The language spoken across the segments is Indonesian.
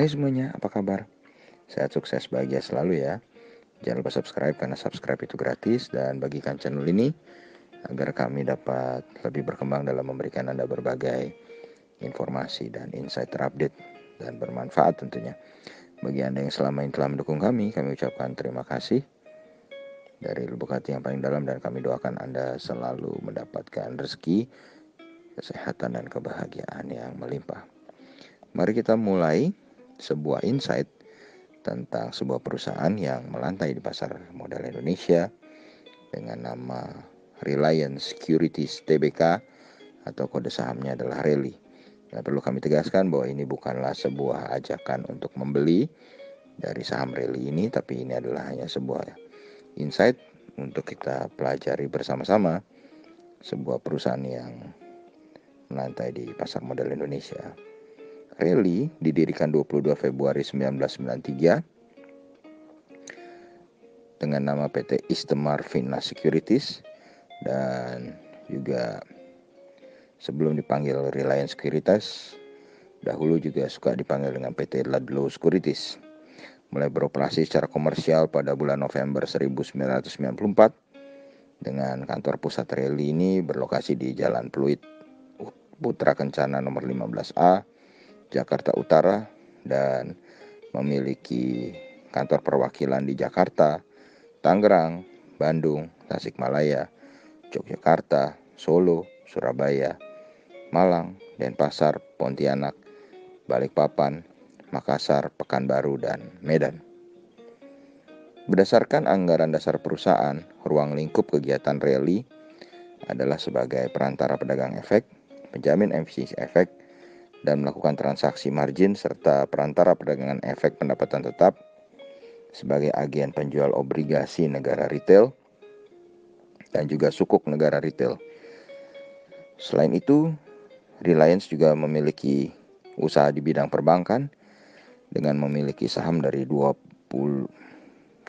Hai semuanya, apa kabar? Sehat, sukses, bahagia selalu ya. Jangan lupa subscribe karena subscribe itu gratis, dan bagikan channel ini agar kami dapat lebih berkembang dalam memberikan Anda berbagai informasi dan insight terupdate dan bermanfaat tentunya. Bagi Anda yang selama ini telah mendukung kami ucapkan terima kasih dari lubuk hati yang paling dalam, dan kami doakan Anda selalu mendapatkan rezeki, kesehatan, dan kebahagiaan yang melimpah. Mari kita mulai sebuah insight tentang sebuah perusahaan yang melantai di pasar modal Indonesia dengan nama Reliance Securities Tbk, atau kode sahamnya adalah RELI. Nah, perlu kami tegaskan bahwa ini bukanlah sebuah ajakan untuk membeli dari saham RELI ini, tapi ini adalah hanya sebuah insight untuk kita pelajari bersama-sama sebuah perusahaan yang melantai di pasar modal Indonesia. RELI didirikan 22 Februari 1993 dengan nama PT Istemar Fina Securities, dan juga sebelum dipanggil Reliance Securities, dahulu juga suka dipanggil dengan PT Ludlow Securities. Mulai beroperasi secara komersial pada bulan November 1994 dengan kantor pusat RELI ini berlokasi di Jalan Pluit Putra Kencana nomor 15A, Jakarta Utara, dan memiliki kantor perwakilan di Jakarta, Tangerang, Bandung, Tasikmalaya, Yogyakarta, Solo, Surabaya, Malang, Denpasar, Pontianak, Balikpapan, Makassar, Pekanbaru, dan Medan. Berdasarkan anggaran dasar perusahaan, ruang lingkup kegiatan RELI adalah sebagai perantara pedagang efek, penjamin efisiensi efek, dan melakukan transaksi margin, serta perantara perdagangan efek pendapatan tetap sebagai agen penjual obligasi negara retail dan juga sukuk negara retail. Selain itu, Reliance juga memiliki usaha di bidang perbankan dengan memiliki saham dari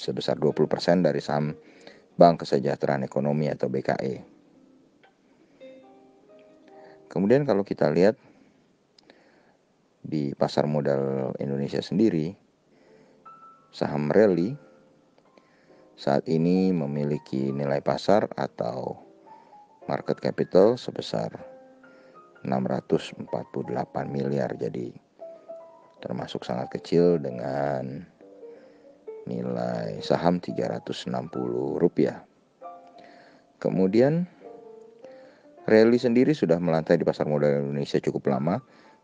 sebesar 20% dari saham Bank Kesejahteraan Ekonomi atau BKE. Kemudian kalau kita lihat di pasar modal Indonesia sendiri, saham RELI saat ini memiliki nilai pasar atau market capital sebesar 648 miliar, jadi termasuk sangat kecil dengan nilai saham Rp360. Kemudian RELI sendiri sudah melantai di pasar modal Indonesia cukup lama,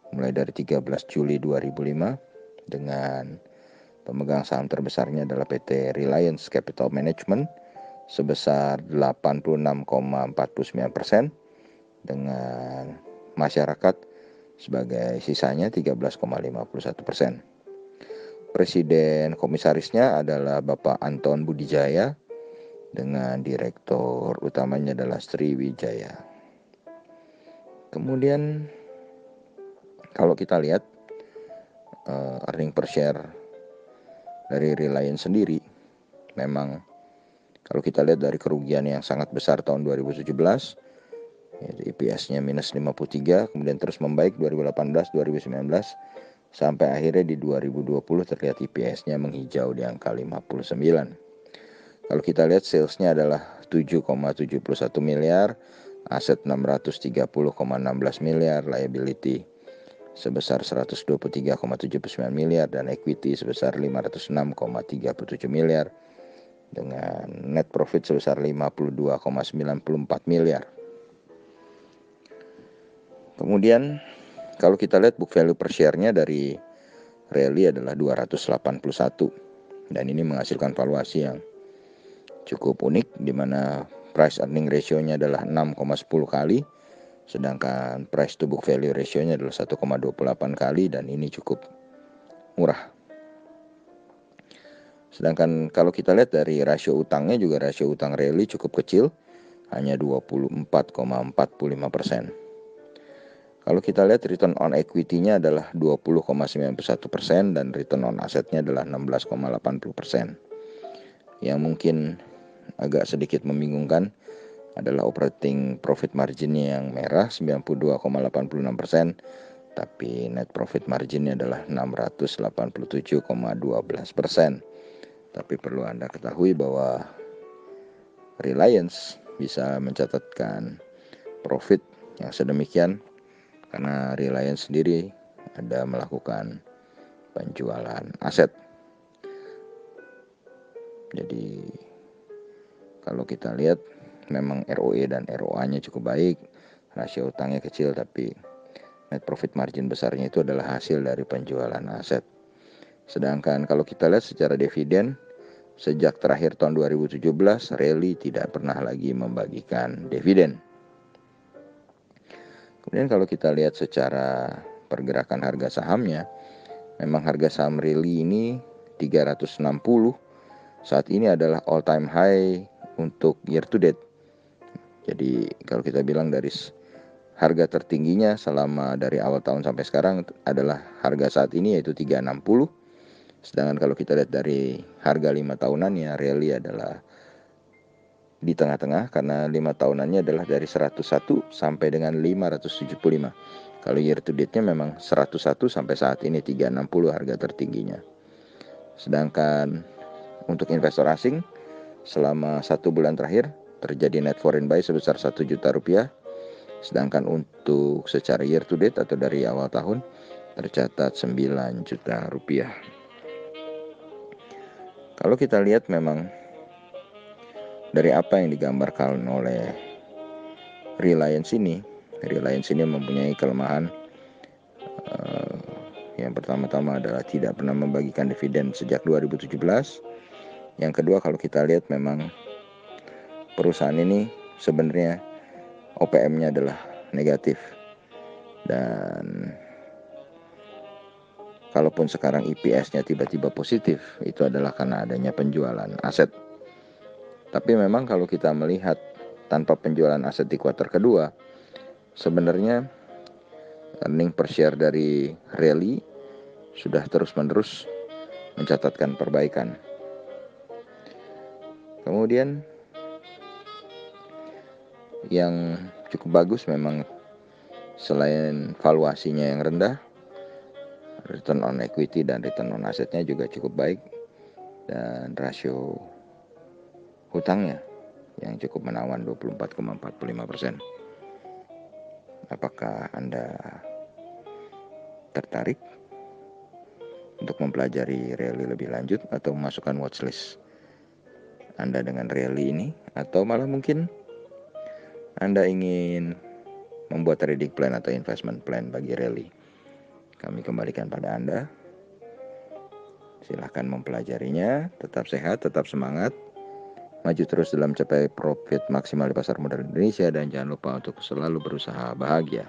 mulai dari 13 Juli 2005 dengan pemegang saham terbesarnya adalah PT Reliance Capital Management sebesar 86,49%, dengan masyarakat sebagai sisanya 13,51%. Presiden komisarisnya adalah Bapak Anton Budijaya dengan direktur utamanya adalah Sriwijaya. Kemudian kalau kita lihat earning per share dari Reliance sendiri, memang kalau kita lihat dari kerugian yang sangat besar tahun 2017, yaitu EPS-nya minus 53, kemudian terus membaik 2018, 2019, sampai akhirnya di 2020 terlihat EPS-nya menghijau di angka 59. Kalau kita lihat salesnya adalah 7,71 miliar, aset 630,16 miliar, liability sebesar 123,79 miliar, dan equity sebesar 506,37 miliar dengan net profit sebesar 52,94 miliar. Kemudian kalau kita lihat book value per share-nya dari RELI adalah 281, dan ini menghasilkan valuasi yang cukup unik, di mana price earning ratio-nya adalah 6,10 kali, sedangkan price to book value ratio-nya adalah 1,28 kali, dan ini cukup murah. Sedangkan kalau kita lihat dari rasio utangnya juga, rasio utang RELI cukup kecil, hanya 24,45%. Kalau kita lihat return on equity-nya adalah 20,91% dan return on assetnya adalah 16,80%. Yang mungkin agak sedikit membingungkan adalah operating profit margin-nya yang merah 92,86%, tapi net profit marginnya adalah 687,12%. Tapi perlu Anda ketahui bahwa Reliance bisa mencatatkan profit yang sedemikian karena Reliance sendiri ada melakukan penjualan aset. Jadi kalau kita lihat memang ROE dan ROA-nya cukup baik, rasio utangnya kecil, tapi net profit margin besarnya itu adalah hasil dari penjualan aset. Sedangkan kalau kita lihat secara dividen, sejak terakhir tahun 2017, Rally tidak pernah lagi membagikan dividen. Kemudian kalau kita lihat secara pergerakan harga sahamnya, memang harga saham Rally ini 360 saat ini adalah all time high untuk year to date. Jadi kalau kita bilang dari harga tertingginya selama dari awal tahun sampai sekarang adalah harga saat ini yaitu 360. Sedangkan kalau kita lihat dari harga 5 tahunannya, Rally adalah di tengah-tengah karena 5 tahunannya adalah dari 101 sampai dengan 575. Kalau year to date-nya memang 101 sampai saat ini 360 harga tertingginya. Sedangkan untuk investor asing selama 1 bulan terakhir terjadi net foreign buy sebesar 1 juta rupiah. Sedangkan untuk secara year to date atau dari awal tahun tercatat 9 juta rupiah. Kalau kita lihat memang dari apa yang digambarkan oleh Reliance ini mempunyai kelemahan. Yang pertama-tama adalah tidak pernah membagikan dividen sejak 2017. Yang kedua, kalau kita lihat memang perusahaan ini sebenarnya OPM-nya adalah negatif. Dan kalaupun sekarang EPS-nya tiba-tiba positif, itu adalah karena adanya penjualan aset. Tapi memang kalau kita melihat tanpa penjualan aset di kuartal kedua, sebenarnya earning per share dari Rally sudah terus-menerus mencatatkan perbaikan. Kemudian yang cukup bagus memang selain valuasinya yang rendah, return on equity dan return on asetnya juga cukup baik, dan rasio hutangnya yang cukup menawan 24,45%. Apakah Anda tertarik untuk mempelajari Rally lebih lanjut atau memasukkan watchlist Anda dengan Rally ini, atau malah mungkin Anda ingin membuat trading plan atau investment plan bagi Rally? Kami kembalikan pada Anda. Silahkan mempelajarinya. Tetap sehat, tetap semangat, maju terus dalam capai profit maksimal di pasar modal Indonesia, dan jangan lupa untuk selalu berusaha bahagia.